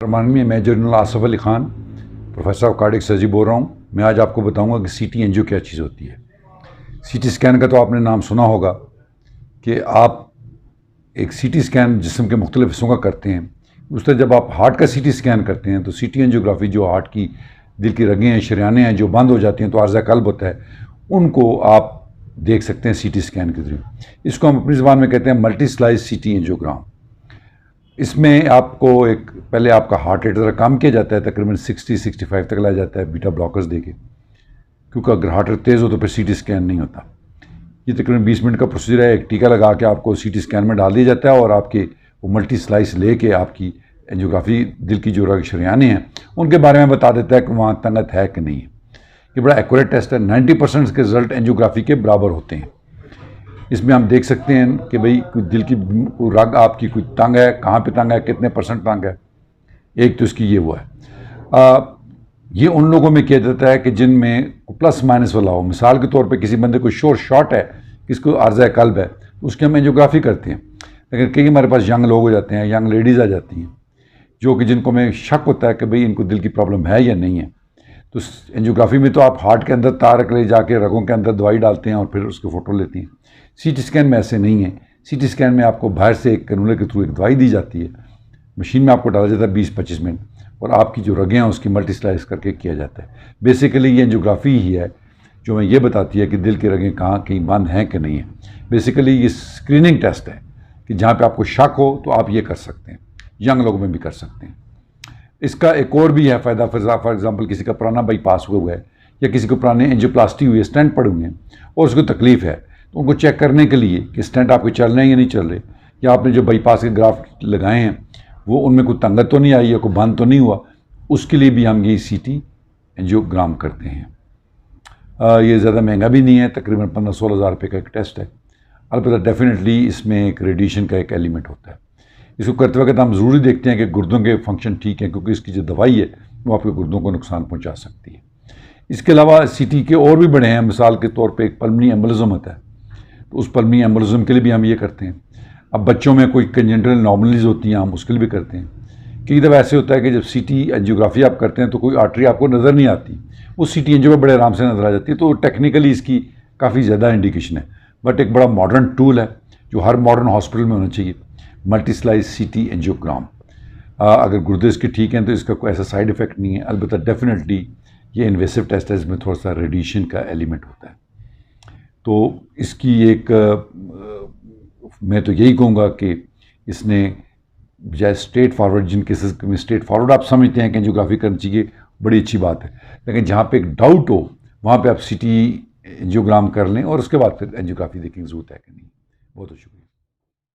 माननीय मैं general Asif Ali Khan professor of cardiac surgery बोल रहा हूँ। मैं आज आपको बताऊंगा कि सीटी एंजियो क्या चीज़ होती है। सीटी स्कैन का तो आपने नाम सुना होगा कि आप एक सीटी स्कैन जिस्म के मुख्तलिफ हिस्सों का करते हैं। उस तरह जब आप हार्ट का सीटी स्कैन करते हैं तो सीटी एंजियोग्राफी जो हार्ट की दिल की रगें हैं, शरियानें हैं जो बंद हो जाती हैं तो आर्ज़ा कल्ब होता है, उनको आप देख सकते हैं सीटी स्कैन के जरिए। इसको हम अपनी ज़बान में कहते हैं मल्टी स्लाइस सीटी एंजियोग्राम। इसमें आपको एक पहले आपका हार्ट रेट ज़रा कम किया जाता है, तकरीबन 60-65 तक लाया जाता है बीटा ब्लॉकर्स देके, क्योंकि अगर हार्ट रेट तेज़ हो तो फिर सीटी स्कैन नहीं होता। ये तकरीबन 20 मिनट का प्रोसीजर है। एक टीका लगा के आपको सीटी स्कैन में डाल दिया जाता है और आपके वो मल्टी स्लाइस लेके आपकी एंजियोग्राफी दिल की जो रग शरियानें हैं उनके बारे में बता देता है कि वहाँ तंगत है कि नहीं है। ये बड़ा एक्यूरेट टेस्ट है। 90% के रिजल्ट एंजियोग्राफी के बराबर होते हैं। इसमें हम देख सकते हैं कि भाई कोई दिल की रग आपकी कोई तंग है, कहाँ पे तंग है, कितने % तंग है। एक तो इसकी ये वो है। ये उन लोगों में किया जाता है कि जिनमें प्लस माइनस वाला हो। मिसाल के तौर पे किसी बंदे को शॉर्ट है, किसको आर्ज़ा कल्ब है, तो उसकी हम एंजियोग्राफी करते हैं। लेकिन कई हमारे पास यंग लोग हो जाते हैं, यंग लेडीज़ आ जाती हैं जो कि जिनको में शक होता है कि भाई इनको दिल की प्रॉब्लम है या नहीं है। तो एंजियोग्राफी में तो आप हार्ट के अंदर तार ले जाके रगों के अंदर दवाई डालते हैं और फिर उसकी फ़ोटो लेती हैं। सीटी स्कैन में ऐसे नहीं है। सीटी स्कैन में आपको बाहर से एक कैनुला के थ्रू एक दवाई दी जाती है, मशीन में आपको डाला जाता है 20-25 मिनट, और आपकी जो रगें हैं उसकी मल्टी स्लाइस करके किया जाता है। बेसिकली ये एंजियोग्राफी ही है जो हमें ये बताती है कि दिल की रगें कहाँ कहीं बंद हैं कि नहीं है। बेसिकली ये स्क्रीनिंग टेस्ट है कि जहाँ पे आपको शक हो तो आप ये कर सकते हैं, यंग लोगों में भी कर सकते हैं। इसका एक और भी है फ़ायदा। फॉर एग्जांपल किसी का पुराना बाईपास हुआ है या किसी को पुराने एंजियोप्लास्टी हुई है, स्टेंट पड़े हुए हैं और उसको तकलीफ़ है, तो उनको चेक करने के लिए कि स्टेंट आपके चल रहे हैं या नहीं चल रहे, या आपने जो बाईपास के ग्राफ्ट लगाए हैं वो उनमें कोई तंगत तो नहीं आई या कोई बंद तो नहीं हुआ, उसके लिए भी हम ये सीटी एंजियोग्राम करते हैं। ये ज़्यादा महंगा भी नहीं है, तकरीबन 15-16 हज़ार रुपये का एक टेस्ट है। अलबत्ता डेफिनेटली इसमें एक रेडिएशन का एक एलिमेंट होता है। इसको करते वक्त हम ज़रूरी देखते हैं कि गुर्दों के फंक्शन ठीक है, क्योंकि इसकी जो दवाई है वो आपके गुर्दों को नुकसान पहुंचा सकती है। इसके अलावा सीटी के और भी बड़े हैं। मिसाल के तौर पे एक पल्मनी एम्बोलिज्म होता है, तो उस पल्मनी एम्बोलिज्म के लिए भी हम ये करते हैं। अब बच्चों में कोई कंजेनिटल एनॉमलीज होती हैं, हम उसके लिए भी करते हैं। कई दफ़ा ऐसे होता है कि जब सीटी एंजियोग्राफी आप करते हैं तो कोई आर्टरी आपको नज़र नहीं आती, वो सीटी एंजियो में बड़े आराम से नज़र आ जाती है। तो टेक्निकली इसकी काफ़ी ज़्यादा इंडिकेशन है, बट एक बड़ा मॉडर्न टूल है जो हर मॉडर्न हॉस्पिटल में होना चाहिए, मल्टी स्लाइस सीटी एंजियोग्राम। अगर गुर्दे इसके ठीक हैं तो इसका कोई ऐसा साइड इफ़ेक्ट नहीं है। अलबत्ता डेफिनेटली ये इन्वेसिव टेस्ट है, इसमें थोड़ा सा रेडिएशन का एलिमेंट होता है। तो इसकी एक मैं तो यही कहूँगा कि इसने बजाय स्ट्रेट फॉरवर्ड, जिन केसेस में स्ट्रेट फॉरवर्ड आप समझते हैं कि एंजियोग्राफी करनी चाहिए, बड़ी अच्छी बात है, लेकिन जहाँ पे एक डाउट हो वहाँ पे आप सीटी एंजियोग्राम कर लें और उसके बाद फिर एंजियोग्राफी देखने की ज़रूरत है कि नहीं। बहुत बहुत शुक्रिया।